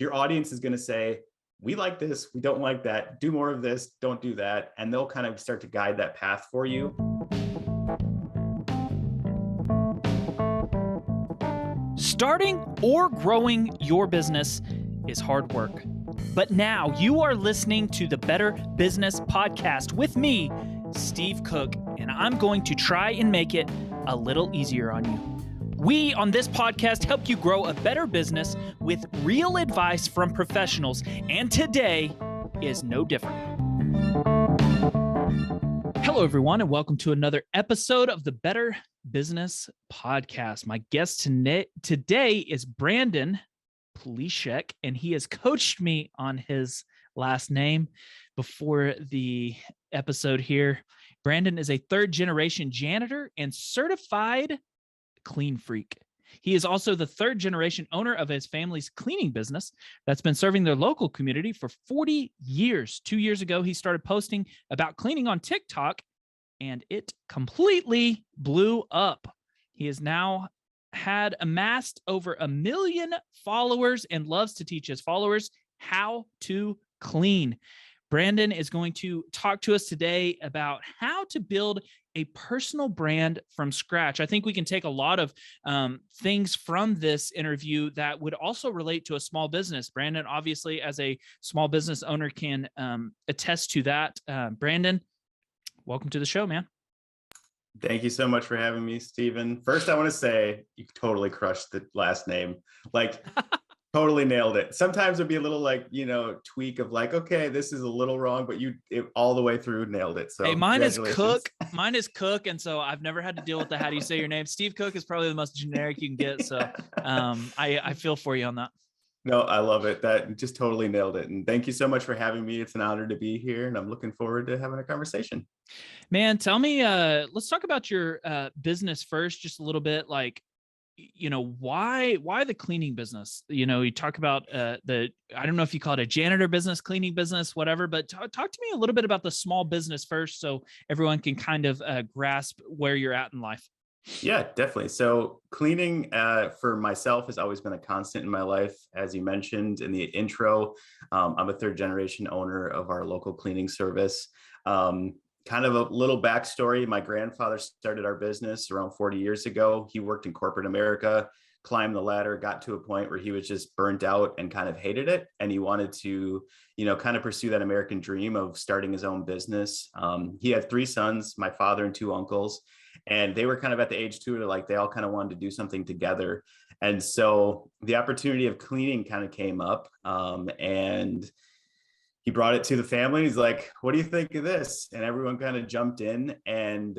your audience is going to say, we like this, we don't like that, do more of this, don't do that. And they'll kind of start to guide that path for you. Starting or growing your business is hard work. But now you are listening to the Better Business Podcast with me, Steve Cook, and I'm going to try and make it a little easier on you. We on this podcast help you grow a better business with real advice from professionals, and today is no different. Hello, everyone, and welcome to another episode of the Better Business Podcast. My guest today is Brandon Polisheck, and he has coached me on his last name before the episode here. Brandon is a third-generation janitor and certified clean freak. He is also the third-generation owner of his family's cleaning business that's been serving their local community for 40 years. 2 years ago, he started posting about cleaning on TikTok, and it completely blew up. He has now had amassed over 1 million followers and loves to teach his followers how to clean. Brandon is going to talk to us today about how to build a personal brand from scratch. I think we can take a lot of things from this interview that would also relate to a small business. Brandon, obviously, as a small business owner, can attest to that. Brandon, welcome to the show, man. Thank you so much for having me, Stephen. First, I want to say you totally crushed the last name. Like, totally nailed it. Sometimes it'd be a little tweak of like, okay, this is a little wrong, but all the way through nailed it. So hey, mine is Cook. Mine is Cook. And so I've never had to deal with the, how do you say your name? Steve Cook is probably the most generic you can get. So I feel for you on that. No, I love it. That just totally nailed it. And thank you so much for having me. It's an honor to be here, and I'm looking forward to having a conversation. Man, tell me, let's talk about your business first, just a little bit. Like, why the cleaning business? You talk about I don't know if you call it a janitor business, cleaning business, whatever, but talk to me a little bit about the small business first, so everyone can kind of grasp where you're at in life. Yeah, definitely. So cleaning for myself has always been a constant in my life. As you mentioned in the intro, I'm a third generation owner of our local cleaning service. Kind of a little backstory. My grandfather started our business around 40 years ago. He worked in corporate America, climbed the ladder, got to a point where he was just burnt out and kind of hated it. And he wanted to, kind of pursue that American dream of starting his own business. He had 3 sons, my father and 2 uncles. And they were kind of at the age too, like they all kind of wanted to do something together. And so the opportunity of cleaning kind of came up, and he brought it to the family. He's like, what do you think of this? And everyone kind of jumped in. And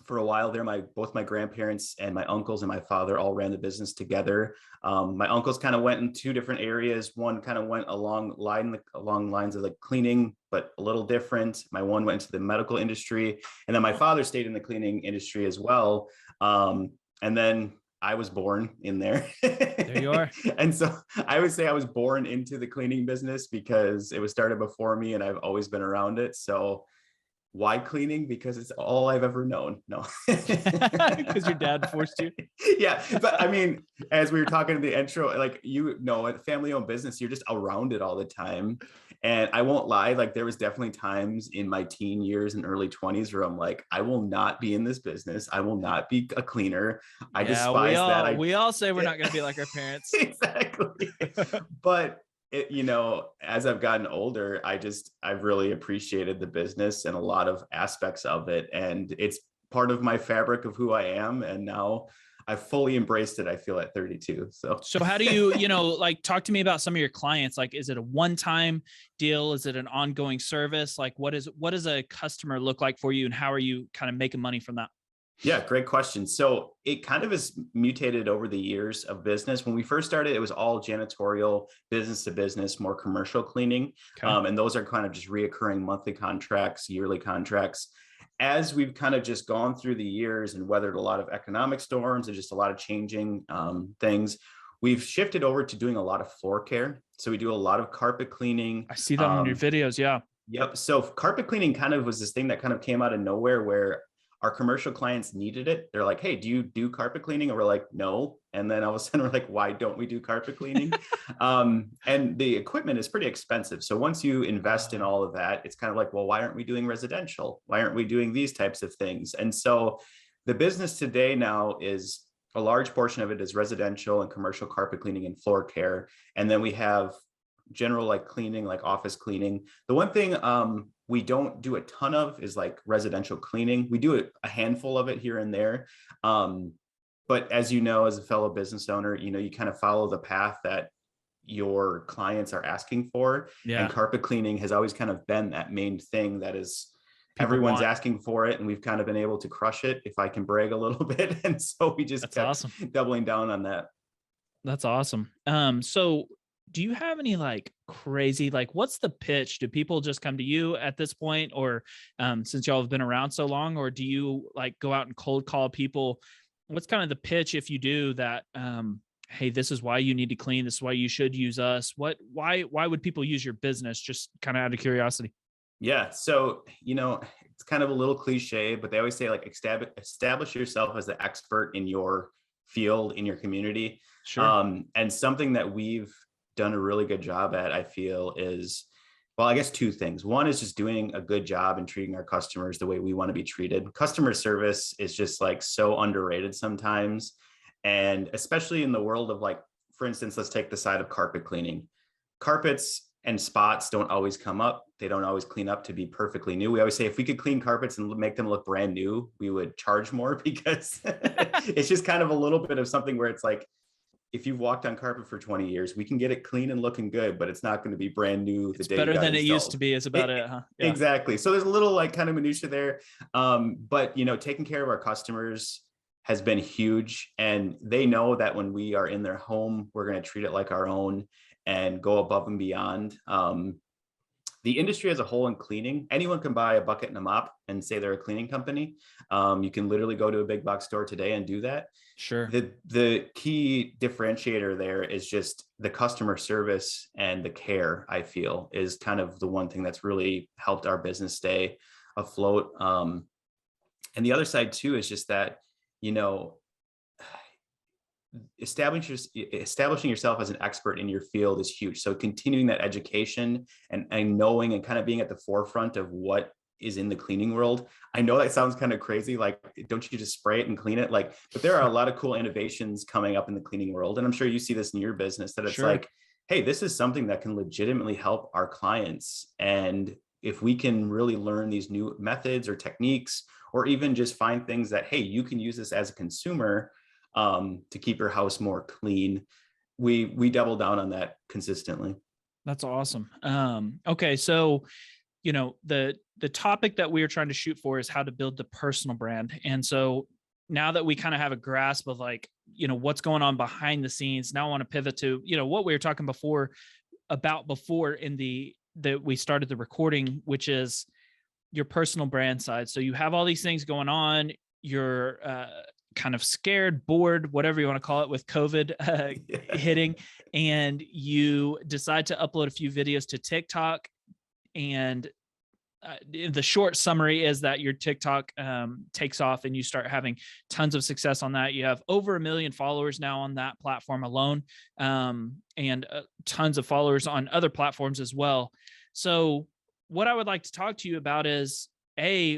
for a while there, both my grandparents and my uncles and my father all ran the business together. My uncles kind of went in 2 different areas. One kind of went along lines of like cleaning, but a little different. My one went into the medical industry, and then my father stayed in the cleaning industry as well. And then I was born in there. There you are. And so I would say I was born into the cleaning business because it was started before me and I've always been around it. So why cleaning? Because it's all I've ever known. No. Because your dad forced you. Yeah. But I mean, as we were talking in the intro, like, a family-owned business, you're just around it all the time. And I won't lie, like there was definitely times in my teen years and early 20s where I'm like, I will not be in this business. I will not be a cleaner. I despise that. We all say we're not going to be like our parents. Exactly. But as I've gotten older, I've really appreciated the business and a lot of aspects of it. And it's part of my fabric of who I am. And now I've fully embraced it, I feel, at 32. So how do you, like, talk to me about some of your clients? Like, is it a one-time deal? Is it an ongoing service? Like, what does a customer look like for you, and how are you kind of making money from that? Yeah, great question. So it kind of has mutated over the years of business. When we first started, it was all janitorial, business to business, more commercial cleaning. Okay. And those are kind of just reoccurring monthly contracts, yearly contracts. As we've kind of just gone through the years and weathered a lot of economic storms and just a lot of changing things, we've shifted over to doing a lot of floor care. So we do a lot of carpet cleaning. I see that on your videos. Yeah. Yep. So carpet cleaning kind of was this thing that kind of came out of nowhere, where our commercial clients needed it. They're like, hey, do you do carpet cleaning? And we're like, no. And then all of a sudden we're like, why don't we do carpet cleaning? And the equipment is pretty expensive. So once you invest in all of that, it's kind of like, well, why aren't we doing residential? Why aren't we doing these types of things? And so the business today now is a large portion of it is residential and commercial carpet cleaning and floor care. And then we have general like cleaning, like office cleaning. The one thing we don't do a ton of is like residential cleaning. We do a handful of it here and there. But as you know, as a fellow business owner, you kind of follow the path that your clients are asking for. Yeah. And carpet cleaning has always kind of been that main thing that is Everyone's asking for it, and we've kind of been able to crush it, if I can brag a little bit. And so we just kept awesome. doubling down on that. That's awesome. So do you have any like crazy, like what's the pitch? Do people just come to you at this point, or since y'all have been around so long, or do you like go out and cold call people? What's kind of the pitch if you do that? Hey, this is why you need to clean. This is why you should use us. Why would people use your business? Just kind of out of curiosity. Yeah. So, it's kind of a little cliche, but they always say like establish yourself as the expert in your field, in your community. Sure. And something that we've done a really good job at, I feel, is, well, I guess two things. One is just doing a good job and treating our customers the way we want to be treated. Customer service is just like so underrated sometimes. And especially in the world of like, for instance, let's take the side of carpet cleaning. Carpets and spots don't always come up. They don't always clean up to be perfectly new. We always say if we could clean carpets and make them look brand new, we would charge more, because it's just kind of a little bit of something where it's like, if you've walked on carpet for 20 years, we can get it clean and looking good, but it's not going to be brand new. It's better than it used to be is about it, huh? Yeah. Exactly. So there's a little like kind of minutia there. But taking care of our customers has been huge. And they know that when we are in their home, we're going to treat it like our own and go above and beyond. The industry as a whole in cleaning, anyone can buy a bucket and a mop and say they're a cleaning company. You can literally go to a big box store today and do that. Sure. The key differentiator there is just the customer service and the care, I feel, is kind of the one thing that's really helped our business stay afloat. And the other side too is just that, establishing yourself as an expert in your field is huge. So continuing that education and knowing and kind of being at the forefront of what is in the cleaning world. I know that sounds kind of crazy. Like, don't you just spray it and clean it? Like, but there are a lot of cool innovations coming up in the cleaning world. And I'm sure you see this in your business, that it's Sure. like, hey, this is something that can legitimately help our clients. And if we can really learn these new methods or techniques, or even just find things that, hey, you can use this as a consumer to keep your house more clean, we double down on that consistently. That's awesome. Okay. So, the topic that we are trying to shoot for is how to build the personal brand. And so now that we kind of have a grasp of like, what's going on behind the scenes, now I want to pivot to, what we were talking before in that we started the recording, which is your personal brand side. So you have all these things going on. You're kind of scared, bored, whatever you want to call it, with COVID hitting, and you decide to upload a few videos to TikTok. And the short summary is that your TikTok takes off and you start having tons of success on that. You have over 1 million followers now on that platform alone, and tons of followers on other platforms as well. So what I would like to talk to you about is,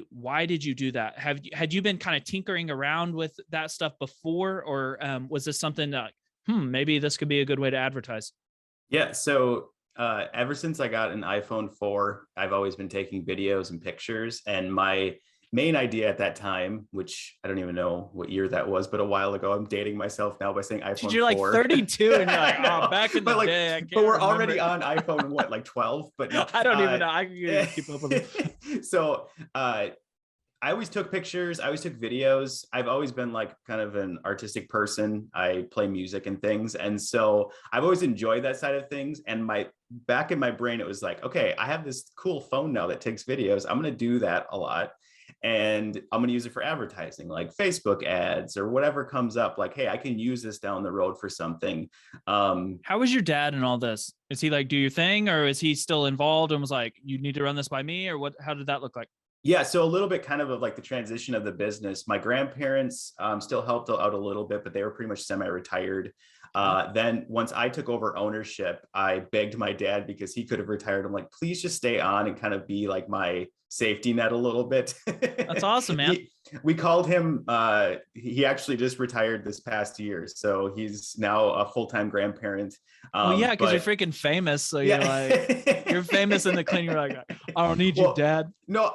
why did you do that? Had you been kind of tinkering around with that stuff before, or was this something that, maybe this could be a good way to advertise? Yeah. So ever since I got an iPhone 4, I've always been taking videos and pictures. And my main idea at that time, which I don't even know what year that was, but a while ago, I'm dating myself now by saying iPhone 4. You're like 32 and you're like, oh, back in the day. But we're already on iPhone, like 12? But no, I don't even know. I can keep up with it. So I always took pictures. I always took videos. I've always been like kind of an artistic person. I play music and things. And so I've always enjoyed that side of things. And back in my brain, it was like, okay, I have this cool phone now that takes videos. I'm going to do that a lot. And I'm going to use it for advertising, like Facebook ads or whatever comes up. Like, hey, I can use this down the road for something. How was your dad in all this? Is he like, do your thing, or is he still involved and was like, you need to run this by me, or what? How did that look like? Yeah, so a little bit kind of like the transition of the business. My grandparents still helped out a little bit, but they were pretty much semi-retired. Okay. Then once I took over ownership, I begged my dad because he could have retired. I'm like, please just stay on and kind of be like my safety net a little bit. That's awesome, man. We called him, he actually just retired this past year. So he's now a full-time grandparent. Well, yeah, because you're But freaking famous. So you're yeah. like, you're famous in the cleaning. You're like, I don't need you, Well, Dad. no,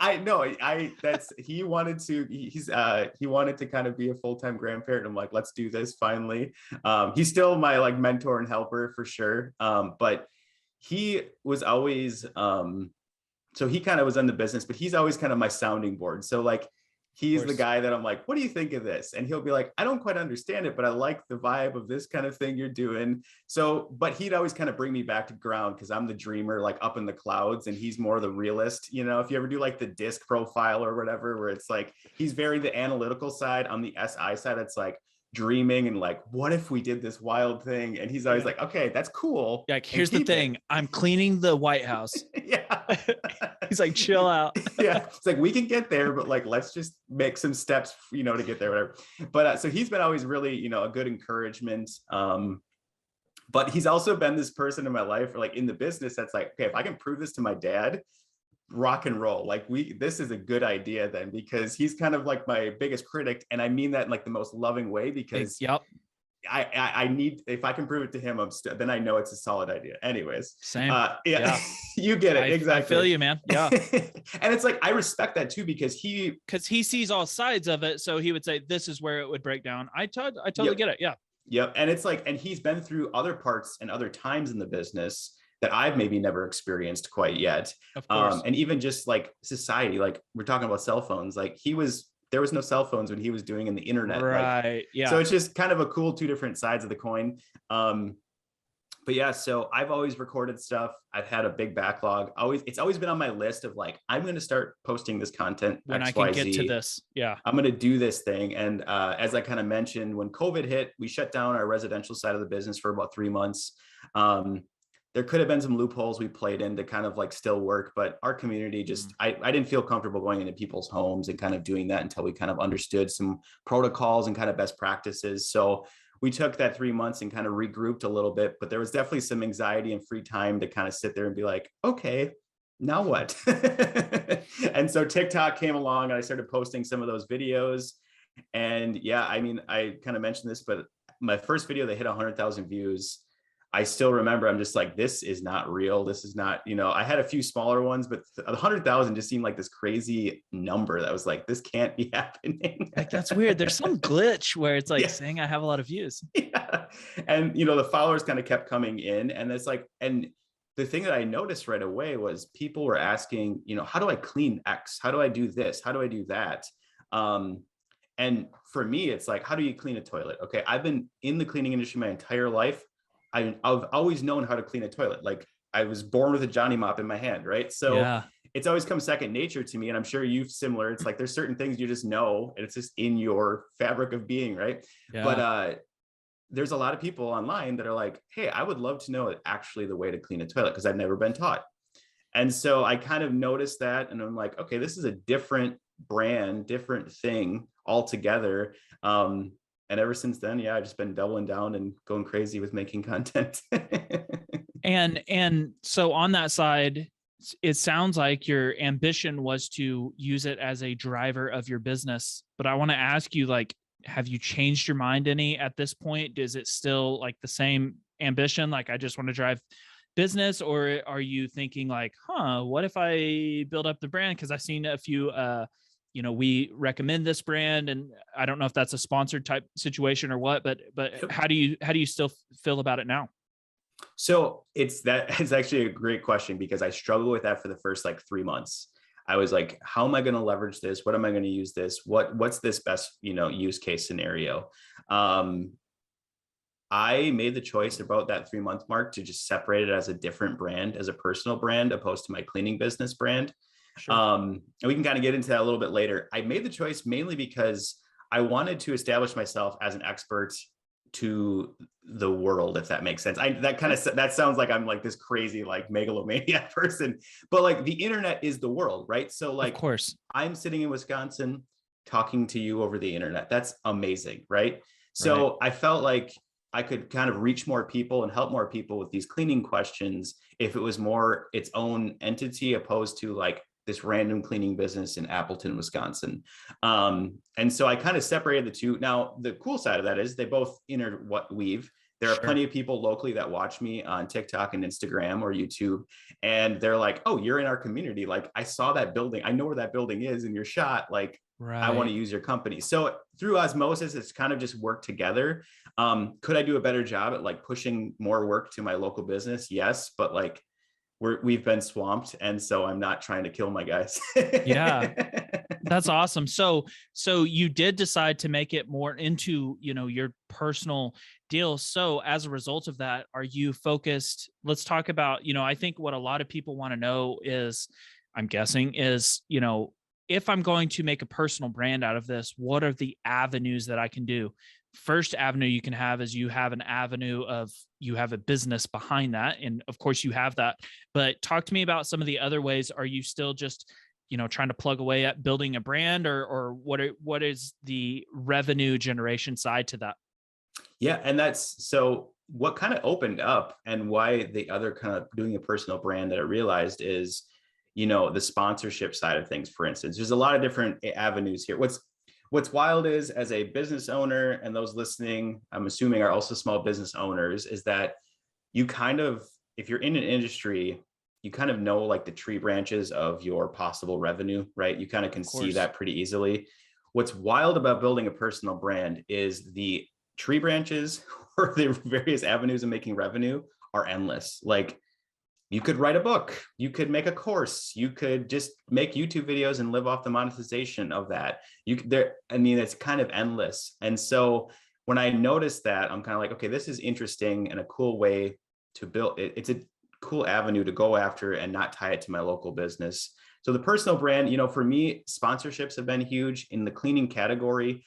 he wanted to, he wanted to kind of be a full-time grandparent. I'm like, let's do this finally. He's still my like mentor and helper for sure. But he was always, so he kind of was in the business, but he's always kind of my sounding board. So like, he's the guy that I'm like, what do you think of this? And he'll be like, I don't quite understand it, but I like the vibe of this kind of thing you're doing. So, but he'd always kind of bring me back to ground because I'm the dreamer, like up in the clouds, and he's more the realist. You know, if you ever do like the disc profile or whatever, where it's like, he's very the analytical side. On the SI side, it's like dreaming and like, what if we did this wild thing? And he's always like, okay, that's cool. Like, here's the thing. I'm cleaning the White House. Yeah. He's like, chill out. Yeah, it's like we can get there, but like let's just make some steps, you know, to get there, whatever. But so he's been always really, you know, a good encouragement. But he's also been this person in my life, or like in the business, that's like, okay, if I can prove this to my dad, rock and roll. Like this is a good idea then, because he's kind of like my biggest critic, and I mean that in like the most loving way, because Yep. I need, if I can prove it to him, then I know it's a solid idea. Anyways, Same. Yeah. You get it. Exactly. I feel you, man. Yeah. And it's like, I respect that too, because he sees all sides of it. So he would say, this is where it would break down. I totally get it. Yeah. Yep. And it's like, and he's been through other parts and other times in the business that I've maybe never experienced quite yet. Of course. And even just like society, like we're talking about cell phones, like there was no cell phones when he was doing in the internet. Right. Like, yeah. So it's just kind of a cool two different sides of the coin. But yeah, so I've always recorded stuff. I've had a big backlog. It's always been on my list of like, I'm going to start posting this content when X, I can Y, get Z. to this. Yeah. I'm going to do this thing. And as I kind of mentioned, when COVID hit, we shut down our residential side of the business for about 3 months. There could have been some loopholes we played in to kind of like still work, but our community just, I didn't feel comfortable going into people's homes and kind of doing that until we kind of understood some protocols and kind of best practices. So we took that 3 months and kind of regrouped a little bit, but there was definitely some anxiety and free time to kind of sit there and be like, okay, now what? And so TikTok came along and I started posting some of those videos. And yeah, I mean, I kind of mentioned this, but my first video, they hit 100,000 views. I still remember, I'm just like, this is not real. This is not, you know, I had a few smaller ones, but 100,000 just seemed like this crazy number that was like, this can't be happening. Like, that's weird. There's some glitch where it's like saying I have a lot of views. Yeah. And, you know, the followers kind of kept coming in, and it's like, and the thing that I noticed right away was people were asking, you know, how do I clean X? How do I do this? How do I do that? And for me, it's like, how do you clean a toilet? Okay. I've been in the cleaning industry my entire life. I've always known how to clean a toilet. Like I was born with a Johnny mop in my hand, right? So yeah. It's always come second nature to me. And I'm sure you've similar. It's like, there's certain things you just know, and it's just in your fabric of being, right? Yeah. But there's a lot of people online that are like, hey, I would love to know actually the way to clean a toilet, because I've never been taught. And so I kind of noticed that, and I'm like, okay, this is a different brand, different thing altogether. And ever since then, yeah, I've just been doubling down and going crazy with making content. And so on that side, it sounds like your ambition was to use it as a driver of your business. But I want to ask you, like, have you changed your mind any at this point? Is it still like the same ambition? Like, I just want to drive business, or are you thinking like, what if I build up the brand? Because I've seen a few, you know, we recommend this brand, and I don't know if that's a sponsored type situation or what, but how do you still feel about it now? So it's actually a great question, because I struggled with that for the first like 3 months. I was like, how am I going to leverage this? What am I going to use this? What's this best, you know, use case scenario? I made the choice about that 3 month mark to just separate it as a different brand, as a personal brand, opposed to my cleaning business brand. Sure. And we can kind of get into that a little bit later. I made the choice mainly because I wanted to establish myself as an expert to the world, if that makes sense. That sounds like I'm like this crazy like megalomaniac person, but like the internet is the world, right? So Of like course. I'm sitting in Wisconsin talking to you over the internet. That's amazing, right? Right. So I felt like I could kind of reach more people and help more people with these cleaning questions if it was more its own entity opposed to like this random cleaning business in Appleton, Wisconsin. And so I kind of separated the two. Now, the cool side of that is they both interweave. There are Sure. plenty of people locally that watch me on TikTok and Instagram or YouTube, and they're like, "Oh, you're in our community. Like, I saw that building. I know where that building is in your shot. Like, I want to Right. use your company." So through osmosis, it's kind of just worked together. Could I do a better job at like pushing more work to my local business? Yes, but like we've been swamped, and so I'm not trying to kill my guys. Yeah. That's awesome. So you did decide to make it more into, your personal deal. So as a result of that, are you focused? Let's talk about, I think what a lot of people want to know is, I'm guessing is, if I'm going to make a personal brand out of this, what are the avenues that I can do? First avenue you can have is you have an avenue of you have a business behind that. And of course you have that, but talk to me about some of the other ways. Are you still just trying to plug away at building a brand, or what is the revenue generation side to that? Yeah, and that's so what kind of opened up and why the other kind of doing a personal brand that I realized is, the sponsorship side of things, for instance. There's a lot of different avenues here. What's wild is as a business owner, and those listening, I'm assuming are also small business owners, is that you kind of, if you're in an industry, you kind of know like the tree branches of your possible revenue, right? You kind of can Of see course. that pretty easily. What's wild about building a personal brand is the tree branches or the various avenues of making revenue are endless. Like you could write a book, you could make a course, you could just make YouTube videos and live off the monetization of that. It's kind of endless. And so when I noticed that, I'm kind of like, okay, this is interesting and a cool way to build it. It's a cool avenue to go after and not tie it to my local business. So the personal brand, for me, sponsorships have been huge in the cleaning category.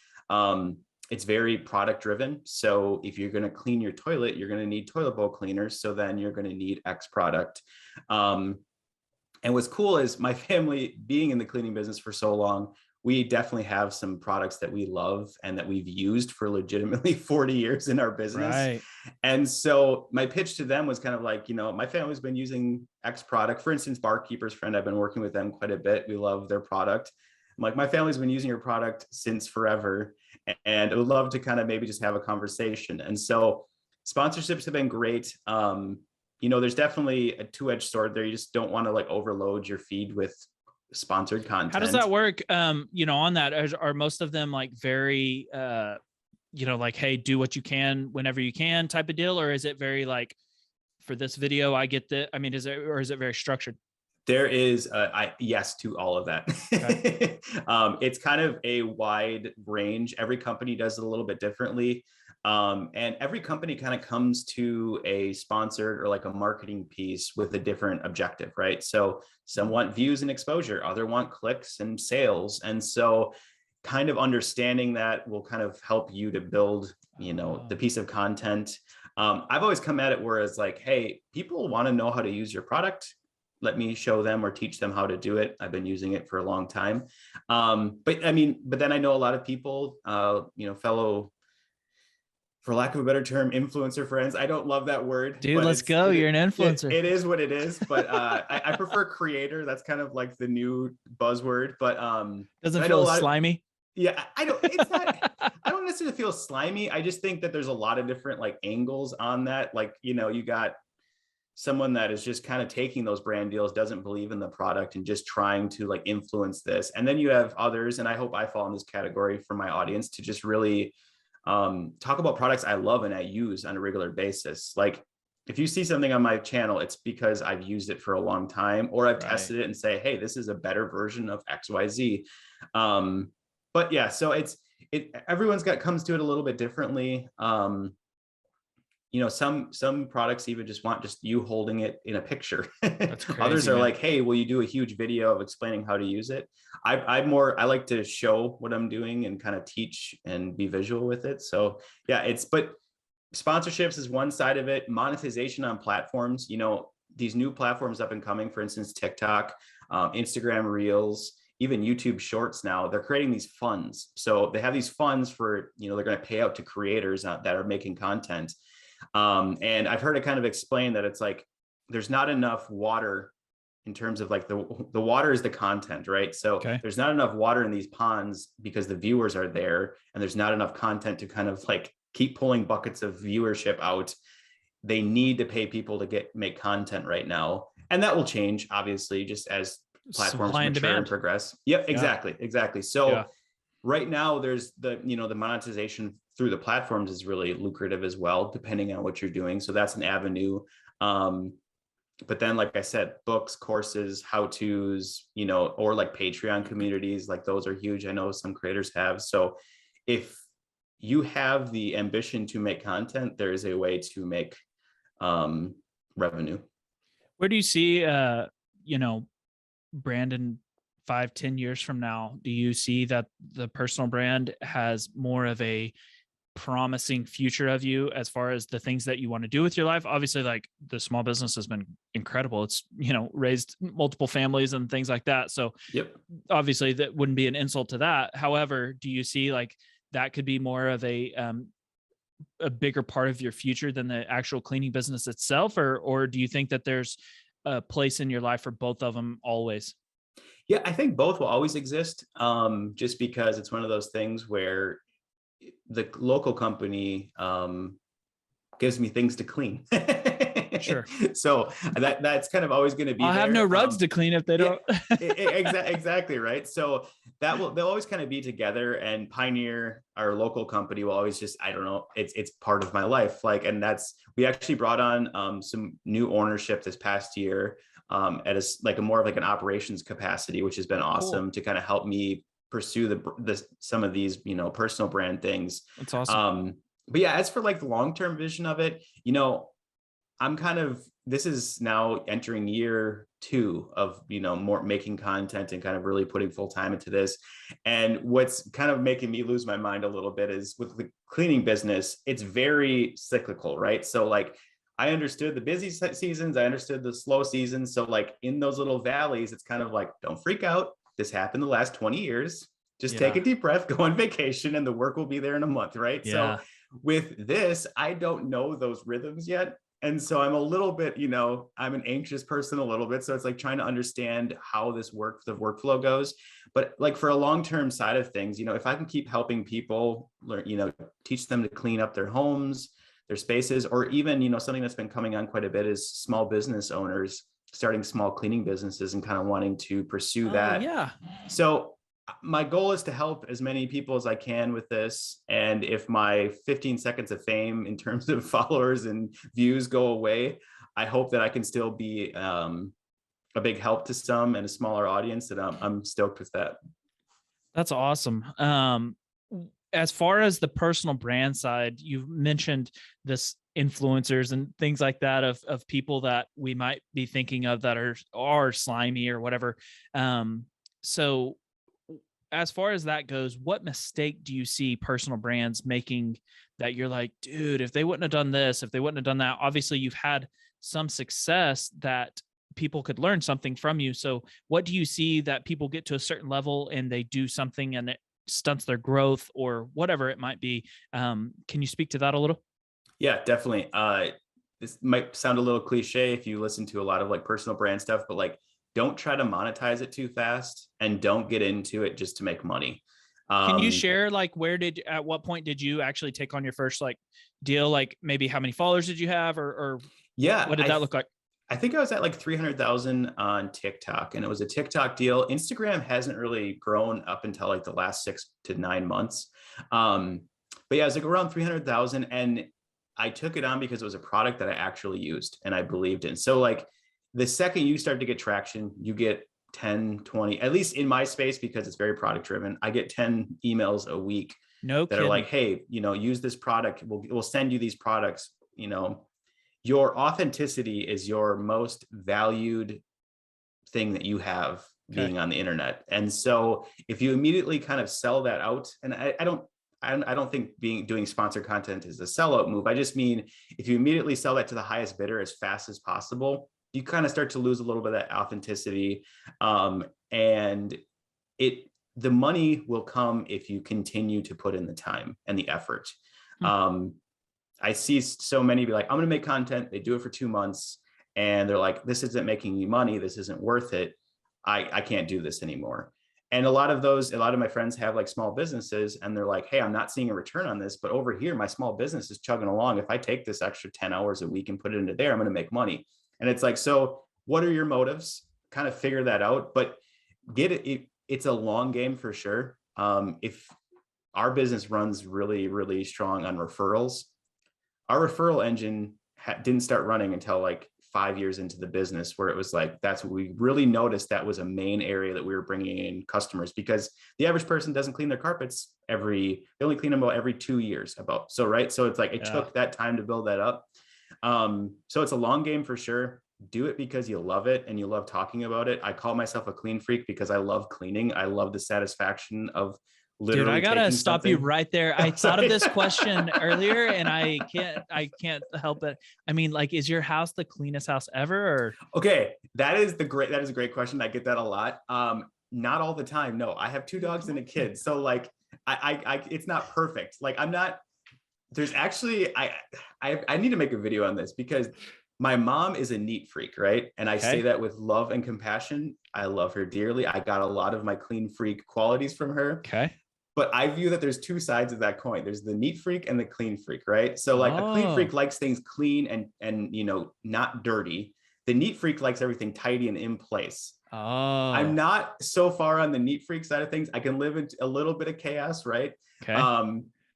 It's very product driven. So if you're going to clean your toilet, you're going to need toilet bowl cleaners. So then you're going to need X product. And what's cool is my family being in the cleaning business for so long, we definitely have some products that we love and that we've used for legitimately 40 years in our business. Right. And so my pitch to them was kind of like, my family's been using X product. For instance, Barkeeper's Friend, I've been working with them quite a bit. We love their product. I'm like, my family's been using your product since forever. And I would love to kind of maybe just have a conversation. And so sponsorships have been great. There's definitely a two-edged sword there. You just don't want to like overload your feed with sponsored content. How does that work? On that, are most of them like very, like, hey, do what you can whenever you can type of deal? Or is it very like, for this video, I get the, is it very structured? There is yes to all of that. Okay. It's kind of a wide range. Every company does it a little bit differently. And every company kind of comes to a sponsored or like a marketing piece with a different objective, right? So some want views and exposure, other want clicks and sales. And so kind of understanding that will kind of help you to build, the piece of content. I've always come at it where it's like, hey, people want to know how to use your product. Let me show them or teach them how to do it. I've been using it for a long time. But then I know a lot of people, fellow, for lack of a better term, influencer friends. I don't love that word, Dude, but let's go. You're an influencer. It is what it is. But I prefer creator. That's kind of like the new buzzword. But doesn't I know feel a lot slimy. yeah, I don't. It's not. I don't necessarily feel slimy. I just think that there's a lot of different like angles on that. Like you got someone that is just kind of taking those brand deals, doesn't believe in the product and just trying to like influence this. And then you have others, and I hope I fall in this category for my audience to just really talk about products I love and I use on a regular basis. Like if you see something on my channel, it's because I've used it for a long time or I've tested it and say, hey, this is a better version of XYZ. But yeah, so everyone's comes to it a little bit differently. Some products even just want just you holding it in a picture. That's crazy. Others are like, hey, will you do a huge video of explaining how to use it? I like to show what I'm doing and kind of teach and be visual with it. So yeah, but Sponsorships is one side of it. Monetization on platforms, these new platforms up and coming, for instance, TikTok, Instagram Reels, even YouTube Shorts now, they're creating these funds. So they have these funds for, they're going to pay out to creators that are making content. And I've heard it kind of explain that it's like, there's not enough water in terms of like the water is the content, right? So there's not enough water in these ponds because the viewers are there, and there's not enough content to kind of like keep pulling buckets of viewership out. They need to pay people to make content right now. And that will change, obviously, just as platforms mature and progress. Yep, exactly. So right now there's the monetization through the platforms is really lucrative as well, depending on what you're doing. So that's an avenue. But then, like I said, books, courses, how-tos, or like Patreon communities, like those are huge. I know some creators have. So if you have the ambition to make content, there is a way to make revenue. Where do you see, Brandon 5-10 years from now? Do you see that the personal brand has more of a promising future of you as far as the things that you want to do with your life? Obviously, like the small business has been incredible. It's, raised multiple families and things like that. So obviously that wouldn't be an insult to that. However, do you see like that could be more of a bigger part of your future than the actual cleaning business itself? Or do you think that there's a place in your life for both of them always? Yeah, I think both will always exist. Just because it's one of those things where the local company gives me things to clean. Sure. So that's kind of always going to be. I'll have no rugs to clean if they don't. Exactly right. So they'll always kind of be together. And Pioneer, our local company, will always just, I don't know, it's part of my life. Like, and we actually brought on some new ownership this past year at a more of like an operations capacity, which has been awesome to kind of help me pursue some of these personal brand things. That's awesome. But yeah, as for like the long-term vision of it, this is now entering year 2 of more making content and kind of really putting full time into this. And what's kind of making me lose my mind a little bit is with the cleaning business, it's very cyclical, right? So like I understood the busy seasons, I understood the slow seasons. So like in those little valleys, it's kind of like, don't freak out. This happened the last 20 years. Just take a deep breath, go on vacation, and the work will be there in a month, right? So with this, I don't know those rhythms yet. And so I'm a little bit, I'm an anxious person a little bit. So it's like trying to understand how the workflow goes. But like for a long-term side of things, if I can keep helping people learn, teach them to clean up their homes, their spaces, or even, something that's been coming on quite a bit is small business owners starting small cleaning businesses and kind of wanting to pursue that. Yeah. So my goal is to help as many people as I can with this. And if my 15 seconds of fame in terms of followers and views go away, I hope that I can still be a big help to some and a smaller audience. And I'm stoked with that. That's awesome. As far as the personal brand side, you mentioned this influencers and things like that of people that we might be thinking of that are slimy or whatever. So as far as that goes, what mistake do you see personal brands making that you're like, dude, if they wouldn't have done this, if they wouldn't have done that? Obviously you've had some success that people could learn something from you. So what do you see that people get to a certain level and they do something and it stunts their growth or whatever it might be? Can you speak to that a little? Yeah, definitely. This might sound a little cliche if you listen to a lot of like personal brand stuff, but like, don't try to monetize it too fast and don't get into it just to make money. Can you share like at what point did you actually take on your first like deal? Like maybe how many followers did you have or what did that look like? I think I was at like 300,000 on TikTok, and it was a TikTok deal. Instagram hasn't really grown up until like the last 6 to 9 months. But yeah, it was like around 300,000, and I took it on because it was a product that I actually used and I believed in. So like the second you start to get traction, you get 10, 20, at least in my space, because it's very product driven. I get 10 emails a week that are like, hey, use this product. We'll send you these products. Your authenticity is your most valued thing that you have being on the internet. And so if you immediately kind of sell that out, and I don't I don't think doing sponsored content is a sellout move. I just mean if you immediately sell that to the highest bidder as fast as possible, you kind of start to lose a little bit of that authenticity. And the money will come if you continue to put in the time and the effort. I see so many be like, I'm going to make content. They do it for 2 months and they're like, this isn't making me money. This isn't worth it. I can't do this anymore. And a lot of my friends have like small businesses and they're like, hey, I'm not seeing a return on this, but over here, my small business is chugging along. If I take this extra 10 hours a week and put it into there, I'm going to make money. And it's like, so what are your motives? Kind of figure that out, but it's a long game for sure. If our business runs really, really strong on referrals, our referral engine didn't start running until like 5 years into the business, where it was like, that's what we really noticed. That was a main area that we were bringing in customers, because the average person doesn't clean their carpets they only clean them about every 2 years right. So it's like, it took that time to build that up. So it's a long game for sure. Do it because you love it and you love talking about it. I call myself a clean freak because I love cleaning. I love the satisfaction of literally. Dude, I gotta stop you right there. I thought of this question earlier and I can't help it. I mean, like, is your house the cleanest house ever? Or? Okay, that is a great question. I get that a lot. Not all the time. No, I have 2 dogs and a kid. So like, I it's not perfect. Like there's actually, I need to make a video on this because my mom is a neat freak, right? And I say that with love and compassion. I love her dearly. I got a lot of my clean freak qualities from her. Okay. But I view that there's 2 sides of that coin. There's the neat freak and the clean freak, right? So like a clean freak likes things clean and not dirty. The neat freak likes everything tidy and in place. I'm not so far on the neat freak side of things. I can live in a little bit of chaos, right? Okay.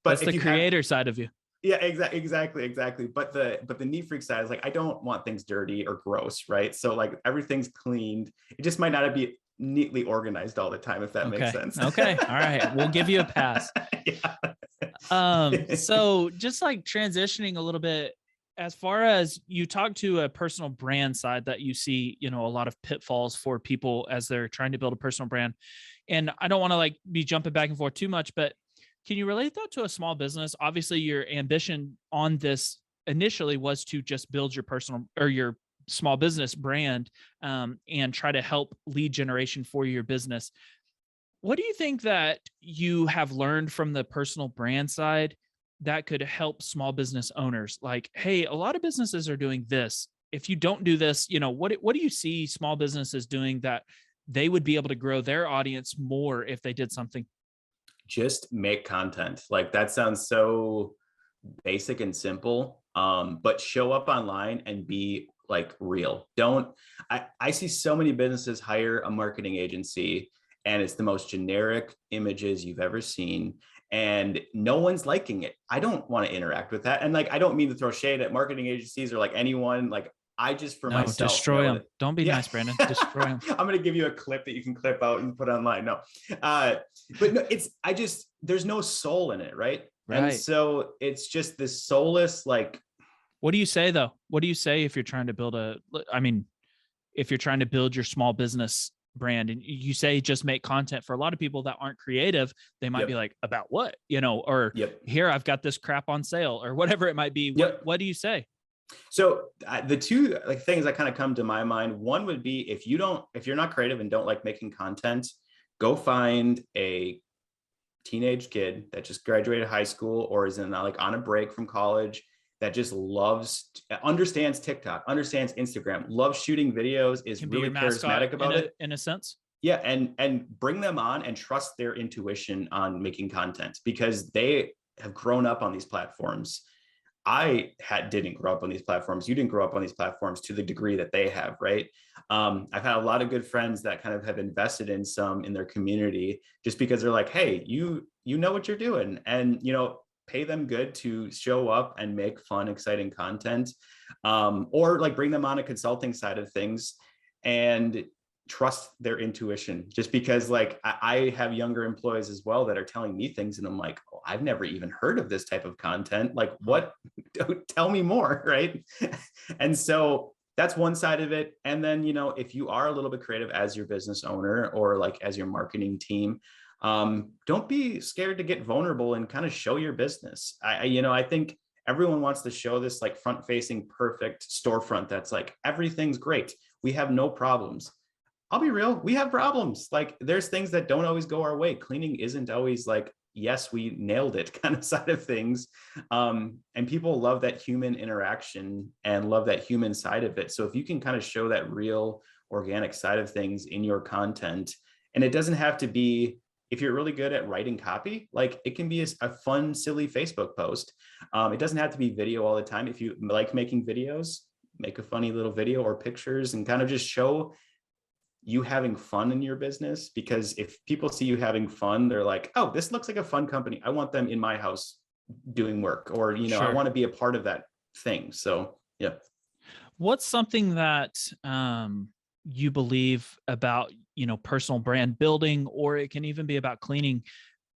But it's the creator side of you. Yeah, exactly. But the neat freak side is like, I don't want things dirty or gross, right? So like everything's cleaned. It just might not be neatly organized all the time, if that makes sense. Okay. All right. We'll give you a pass. So just like transitioning a little bit, as far as you talk to a personal brand side that you see, a lot of pitfalls for people as they're trying to build a personal brand. And I don't want to like be jumping back and forth too much, but can you relate that to a small business? Obviously your ambition on this initially was to just build your personal or your small business brand and try to help lead generation for your business. What do you think that you have learned from the personal brand side that could help small business owners? Like, hey, a lot of businesses are doing this. If you don't do this, what do you see small businesses doing that they would be able to grow their audience more if they did something? Just make content. Like, that sounds so basic and simple, but show up online and be like real. I see so many businesses hire a marketing agency and it's the most generic images you've ever seen and no one's liking it. I don't want to interact with that. And like, I don't mean to throw shade at marketing agencies or like anyone. Like, I just myself destroy them. Don't be nice, Brandon. Destroy them. I'm going to give you a clip that you can clip out and put online. No, but no, there's no soul in it, right? And so it's just this soulless, like. What do you say though? What do you say if you're trying to build if you're trying to build your small business brand and you say just make content? For a lot of people that aren't creative, they might be like, about what, or here I've got this crap on sale or whatever it might be. What do you say? So the 2 like things that kind of come to my mind, one would be if you're not creative and don't like making content, go find a teenage kid that just graduated high school or is in like on a break from college that just understands TikTok, understands Instagram, loves shooting videos, is really charismatic about it. In a sense. Yeah. And bring them on and trust their intuition on making content because they have grown up on these platforms. I didn't grow up on these platforms. You didn't grow up on these platforms to the degree that they have, right? I've had a lot of good friends that kind of have invested in their community just because they're like, hey, you know what you're doing. And, pay them good to show up and make fun, exciting content, or like bring them on a consulting side of things and trust their intuition. Just because like I have younger employees as well that are telling me things and I'm like, oh, I've never even heard of this type of content. Like, what? Tell me more, right? And so that's one side of it. And then, if you are a little bit creative as your business owner or like as your marketing team, Don't be scared to get vulnerable and kind of show your business. I think everyone wants to show this like front facing perfect storefront that's like everything's great, we have no problems. I'll be real, we have problems. Like there's things that don't always go our way. Cleaning isn't always like, yes, we nailed it kind of side of things. And people love that human interaction and love that human side of it. So if you can kind of show that real organic side of things in your content, and it doesn't have to be, if you're really good at writing copy, like it can be a fun, silly Facebook post. It doesn't have to be video all the time. If you like making videos, make a funny little video or pictures and kind of just show you having fun in your business. Because if people see you having fun, they're like, oh, this looks like a fun company, I want them in my house doing work, or Sure. I want to be a part of that thing. So yeah. What's something that you believe about, personal brand building, or it can even be about cleaning,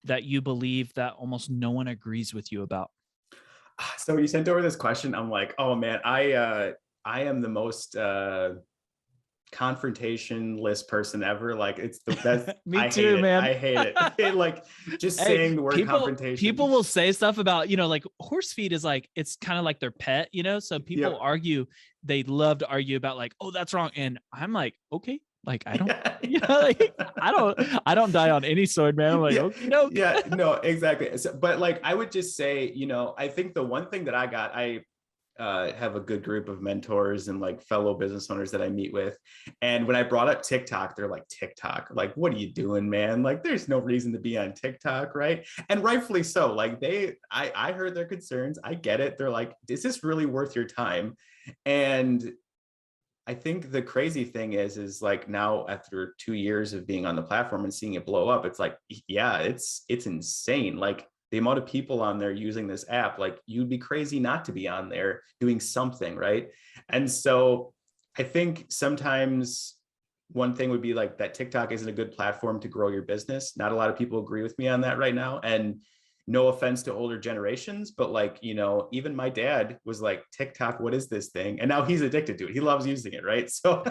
that you believe that almost no one agrees with you about? So you sent over this question, I'm like, oh man, I am the most confrontationless person ever. Like it's the best. Me too, man. I hate it. Like just saying the word confrontation. People will say stuff about, like horse feed is like, it's kind of like their pet, so people argue, they love to argue about like, oh, that's wrong. And I'm like, okay, like I don't, like I don't die on any sword, man. I'm like, okay, no. Yeah, no, exactly. So, but like, I would just say, I think the one thing that I have a good group of mentors and like fellow business owners that I meet with. And when I brought up TikTok, they're like, TikTok, like, what are you doing, man? Like, there's no reason to be on TikTok, right? And rightfully so. Like I heard their concerns. I get it. They're like, is this really worth your time? And I think the crazy thing is like now after 2 years of being on the platform and seeing it blow up, it's like, yeah, it's insane. Like the amount of people on there using this app, like you'd be crazy not to be on there doing something, right? And so I think sometimes one thing would be like that TikTok isn't a good platform to grow your business. Not a lot of people agree with me on that right now. And no offense to older generations, but like, even my dad was like, TikTok, what is this thing? And now he's addicted to it. He loves using it, right? So,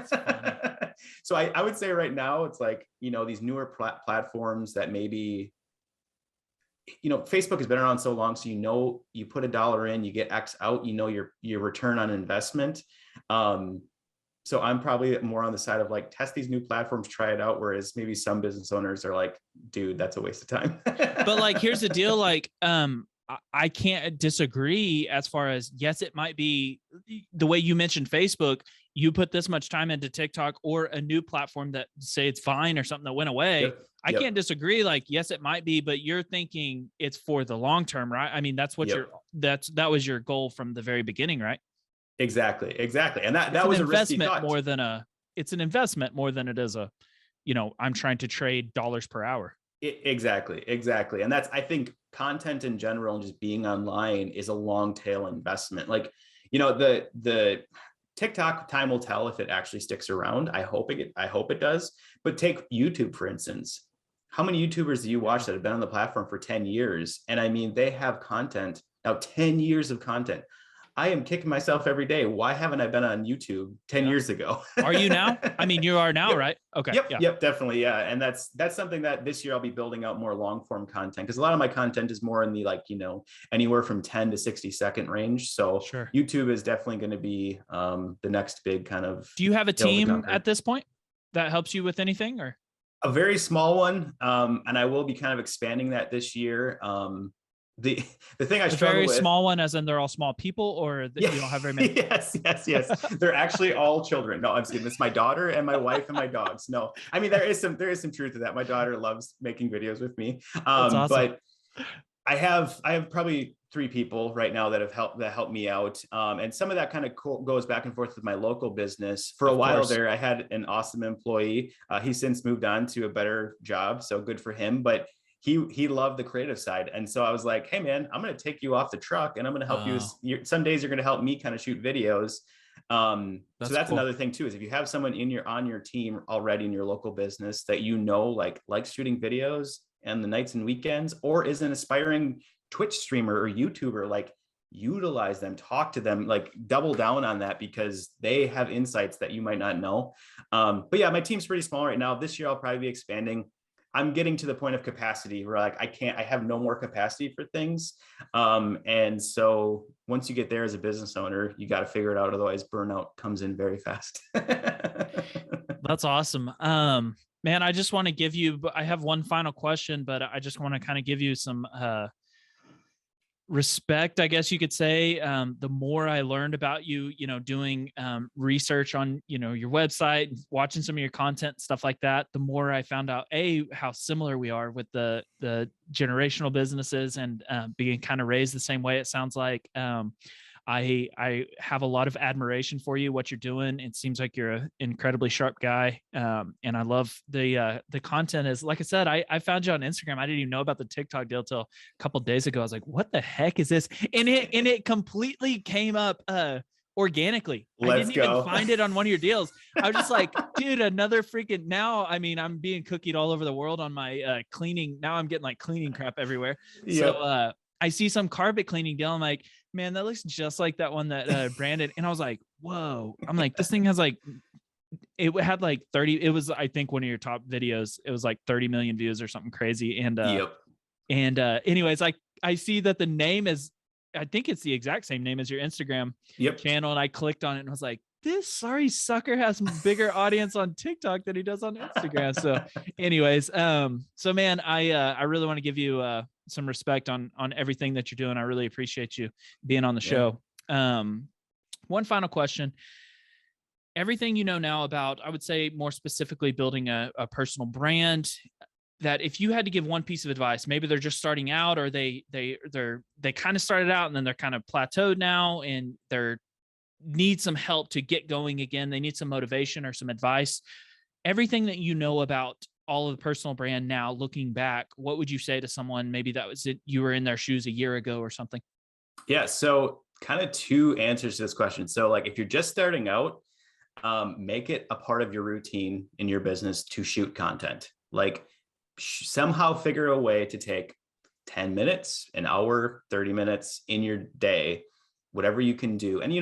so I would say right now, it's like, these newer platforms that maybe, Facebook has been around so long, so you put $1 in, you get X out, your return on investment. So I'm probably more on the side of like, test these new platforms, try it out. Whereas maybe some business owners are like, dude, that's a waste of time. But like, here's the deal. Like, I can't disagree as far as, yes, it might be the way you mentioned Facebook, you put this much time into TikTok or a new platform that say it's fine or something that went away. Yep. I can't disagree. Like, yes, it might be, but you're thinking it's for the long term, right? I mean, that's what that was your goal from the very beginning, right? Exactly. And that was a risky thought. It's an investment more than it is I'm trying to trade dollars per hour. Exactly. And that's, I think content in general and just being online is a long tail investment. Like, the TikTok, time will tell if it actually sticks around. I hope it does. But take YouTube, for instance. How many YouTubers do you watch that have been on the platform for 10 years? And I mean, they have content now, 10 years of content. I am kicking myself every day. Why haven't I been on YouTube 10 years ago? Are you now? I mean, you are now, right? Okay. Yep, definitely. Yeah. And that's something that this year I'll be building out more long form content, because a lot of my content is more in the like, anywhere from 10 to 60-second range. So sure. YouTube is definitely going to be the next big kind of. Do you have a team at this point that helps you with anything, or? A very small one. And I will be kind of expanding that this year. The thing I struggle with, very small one, as in they're all small people, or you don't have very many. Yes. They're actually all children. No, I'm kidding. It's my daughter and my wife and my dogs. No, I mean, there is some truth to that. My daughter loves making videos with me. That's awesome. But I have probably 3 people right now that helped me out. And some of that kind of goes back and forth with my local business. For a while there, I had an awesome employee. He's since moved on to a better job, so good for him. But he loved the creative side. And so I was like, hey man, I'm going to take you off the truck and I'm going to help you. Some days you're going to help me kind of shoot videos. So that's cool. Another thing too, is if you have someone on your team already in your local business that likes shooting videos and the nights and weekends, or is an aspiring Twitch streamer or YouTuber, like utilize them, talk to them, like double down on that, because they have insights that you might not know. But yeah, my team's pretty small right now. This year I'll probably be expanding. I'm getting to the point of capacity where like I have no more capacity for things. And so once you get there as a business owner, you got to figure it out. Otherwise burnout comes in very fast. That's awesome. Man, I just want to give you, I have one final question, but I just want to kind of give you some respect, I guess you could say. The more I learned about you, doing research on, your website, watching some of your content, stuff like that, the more I found out, how similar we are with the generational businesses and being kind of raised the same way, it sounds like. I have a lot of admiration for you, what you're doing. It seems like you're an incredibly sharp guy. And I love the content is, like I said, I found you on Instagram. I didn't even know about the TikTok deal till a couple of days ago. I was like, what the heck is this? And it completely came up organically. I didn't even find it on one of your deals. I was just like, dude, another freaking, now, I mean, I'm being cookied all over the world on my cleaning. Now I'm getting like cleaning crap everywhere. Yep. So I see some carpet cleaning deal. I'm like, man, that looks just like that one that Brandon. And I was like, whoa. I'm like, this thing has like, it had like 30. It was, I think, one of your top videos. It was like 30 million views or something crazy. And anyways, I see that the name is, I think it's the exact same name as your Instagram channel. And I clicked on it and I was like, this sorry sucker has a bigger audience on TikTok than he does on Instagram. So anyways, so man, I really want to give you some respect on everything that you're doing. I really appreciate you being on the show. One final question. Everything you know now about, I would say more specifically, building a personal brand, that if you had to give one piece of advice, maybe they're just starting out, or they kind of started out and then they're kind of plateaued now and they're need some help to get going again. They need some motivation or some advice. Everything that you know about all of the personal brand now, looking back, what would you say to someone maybe that was it, you were in their shoes a year ago or something? Yeah. So kind of two answers to this question. So like if you're just starting out, make it a part of your routine in your business to shoot content. Like somehow figure a way to take 10 minutes, an hour, 30 minutes in your day, whatever you can do. And,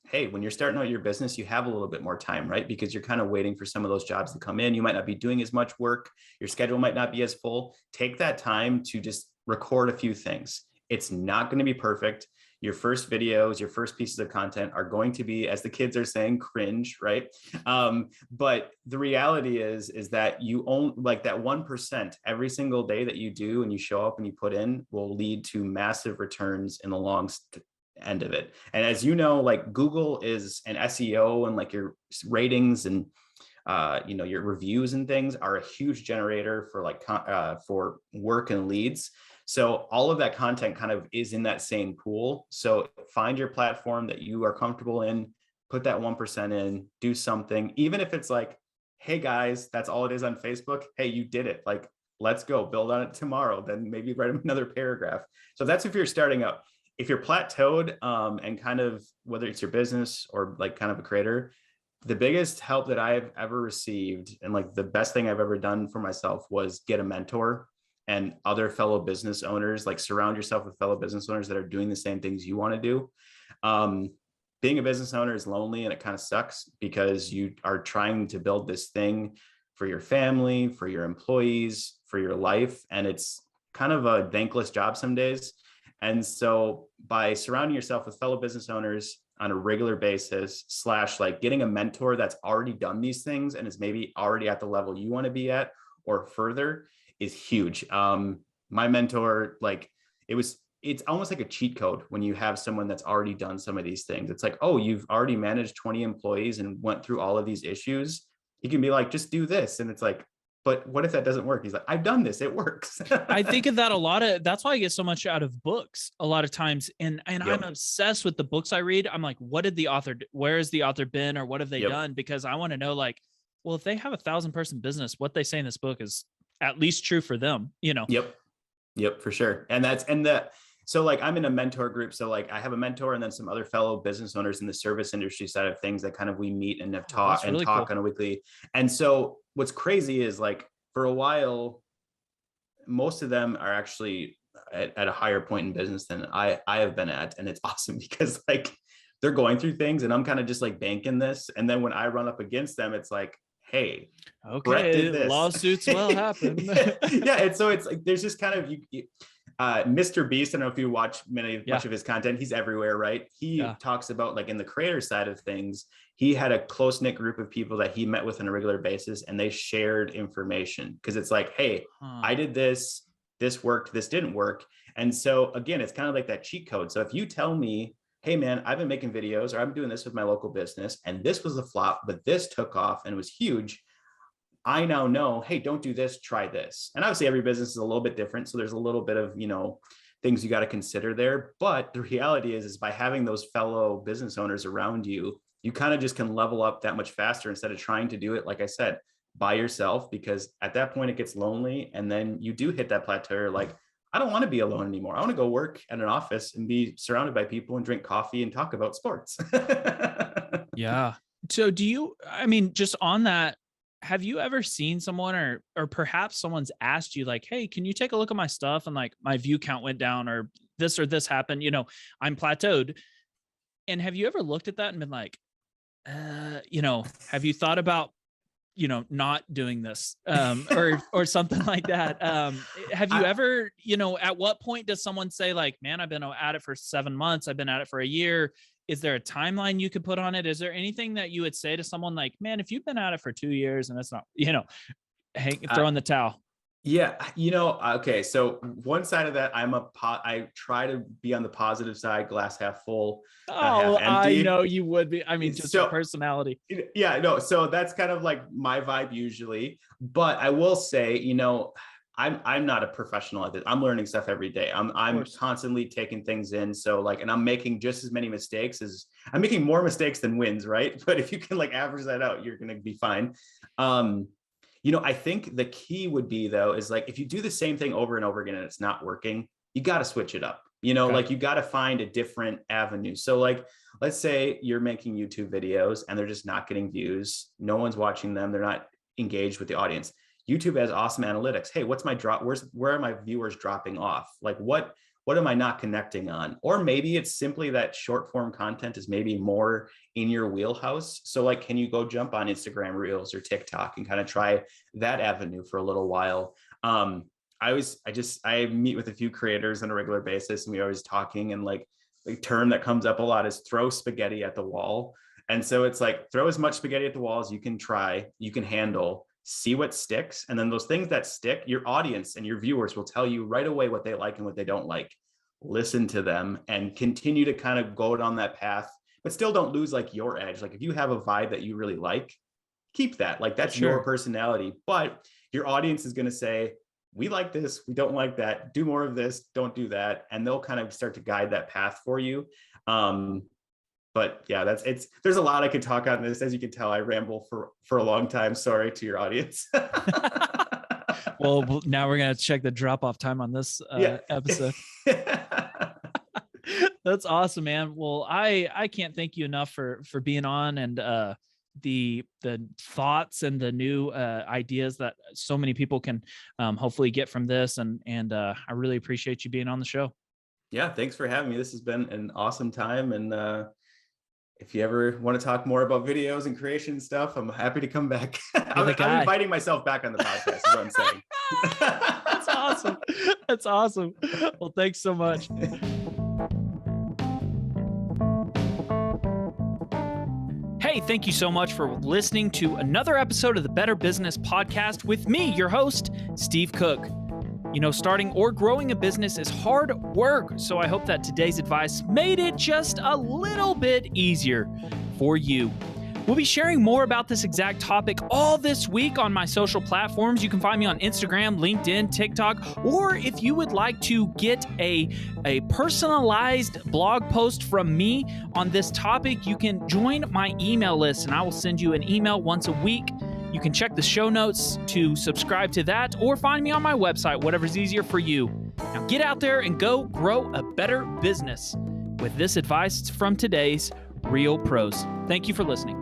hey, when you're starting out your business, you have a little bit more time, right? Because you're kind of waiting for some of those jobs to come in. You might not be doing as much work. Your schedule might not be as full. Take that time to just record a few things. It's not going to be perfect. Your first videos, your first pieces of content are going to be, as the kids are saying, cringe, right? But the reality is that you own like that 1% every single day that you do and you show up and you put in will lead to massive returns in the long end of it. And as you know, like Google is an SEO and like your ratings and your reviews and things are a huge generator for like for work and leads. So all of that content kind of is in that same pool. So find your platform that you are comfortable in, put that 1% in, do something, even if it's like, hey guys, that's all it is on Facebook. Hey, you did it. Like, let's go build on it tomorrow. Then maybe write another paragraph. So that's if you're starting out. If you're plateaued and kind of, whether it's your business or like kind of a creator, the biggest help that I've ever received and like the best thing I've ever done for myself was get a mentor and other fellow business owners. Like surround yourself with fellow business owners that are doing the same things you want to do. Being a business owner is lonely and it kind of sucks because you are trying to build this thing for your family, for your employees, for your life. And it's kind of a thankless job some days. And so by surrounding yourself with fellow business owners on a regular basis, / like getting a mentor that's already done these things and is maybe already at the level you want to be at or further is huge. My mentor, like it's almost like a cheat code when you have someone that's already done some of these things. It's like, oh, you've already managed 20 employees and went through all of these issues. You can be like, just do this. And it's like, but what if that doesn't work? He's like, I've done this. It works. I think of that a lot of, that's why I get so much out of books a lot of times. And yep. I'm obsessed with the books I read. I'm like, what did the author, where has the author been or what have they done? Because I want to know like, well, if they have 1,000-person business, what they say in this book is at least true for them, Yep, for sure. So like I'm in a mentor group. So like I have a mentor and then some other fellow business owners in the service industry side of things that kind of we meet and have talk on a weekly. And so what's crazy is like for a while, most of them are actually at a higher point in business than I have been at. And it's awesome because like they're going through things and I'm kind of just like banking this. And then when I run up against them, it's like, hey, Brett Okay, did this. lawsuits will happen. Yeah, and so it's like there's just kind of Mr. Beast. I don't know if you watch much of his content. He's everywhere, right? He talks about, like, in the creator side of things, he had a close-knit group of people that he met with on a regular basis, and they shared information because it's like, hey, I did this worked, this didn't work. And so again, it's kind of like that cheat code. So if you tell me, hey man, I've been making videos, or I'm doing this with my local business, and this was a flop, but this took off and was huge, I now know, hey, don't do this, try this. And obviously every business is a little bit different. So there's a little bit of, things you got to consider there. But the reality is by having those fellow business owners around you, you kind of just can level up that much faster instead of trying to do it, like I said, by yourself, because at that point it gets lonely. And then you do hit that plateau. Like, I don't want to be alone anymore. I want to go work at an office and be surrounded by people and drink coffee and talk about sports. Yeah. So just on that, have you ever seen someone or perhaps someone's asked you like, hey, can you take a look at my stuff? And like my view count went down or this happened, I'm plateaued. And have you ever looked at that and been like, have you thought about, not doing this or something like that? Have you ever, at what point does someone say like, man, I've been at it for 7 months. I've been at it for a year. Is there a timeline you could put on it? Is there anything that you would say to someone like, man, if you've been at it for 2 years and it's not, throw in the towel? Yeah. Okay. So one side of that, I try to be on the positive side, glass half full, half empty. I know you would be. I mean, just your personality. Yeah, no. So that's kind of like my vibe usually, but I will say, I'm not a professional at this. I'm learning stuff every day. I'm constantly taking things in. So like, and I'm making just as many mistakes I'm making more mistakes than wins, right? But if you can like average that out, you're going to be fine. I think the key would be though, is like, if you do the same thing over and over again and it's not working, you got to switch it up. Like you got to find a different avenue. So like, let's say you're making YouTube videos and they're just not getting views. No one's watching them. They're not engaged with the audience. YouTube has awesome analytics. Hey, what's my drop? Where are my viewers dropping off? Like what am I not connecting on? Or maybe it's simply that short form content is maybe more in your wheelhouse. So like, can you go jump on Instagram Reels or TikTok and kind of try that avenue for a little while? I meet with a few creators on a regular basis and we're always talking, and like the term that comes up a lot is throw spaghetti at the wall. And so it's like, throw as much spaghetti at the wall as you can handle, see what sticks. And then those things that stick, your audience and your viewers will tell you right away what they like and what they don't like. Listen to them and continue to kind of go down that path, but still don't lose like your edge. Like if you have a vibe that you really like, keep that. Like that's your personality, but your audience is going to say, we like this, we don't like that, do more of this, don't do that. And they'll kind of start to guide that path for you. But yeah, there's a lot I could talk on this. As you can tell, I ramble for a long time. Sorry to your audience. Well, now we're going to check the drop off time on this episode. That's awesome, man. Well, I can't thank you enough for being on, and the thoughts and the new ideas that so many people can hopefully get from this. And I really appreciate you being on the show. Yeah. Thanks for having me. This has been an awesome time. And if you ever want to talk more about videos and creation stuff, I'm happy to come back. I'm inviting myself back on the podcast is what I'm saying. That's awesome. That's awesome. Well, thanks so much. Hey, thank you so much for listening to another episode of the Better Business Podcast with me, your host, Steve Cook. Starting or growing a business is hard work, so I hope that today's advice made it just a little bit easier for you. We'll be sharing more about this exact topic all this week on my social platforms. You can find me on Instagram, LinkedIn, TikTok, or if you would like to get a personalized blog post from me on this topic, you can join my email list, and I will send you an email once a week. You can check the show notes to subscribe to that, or find me on my website, whatever's easier for you. Now get out there and go grow a better business with this advice from today's Real Pros. Thank you for listening.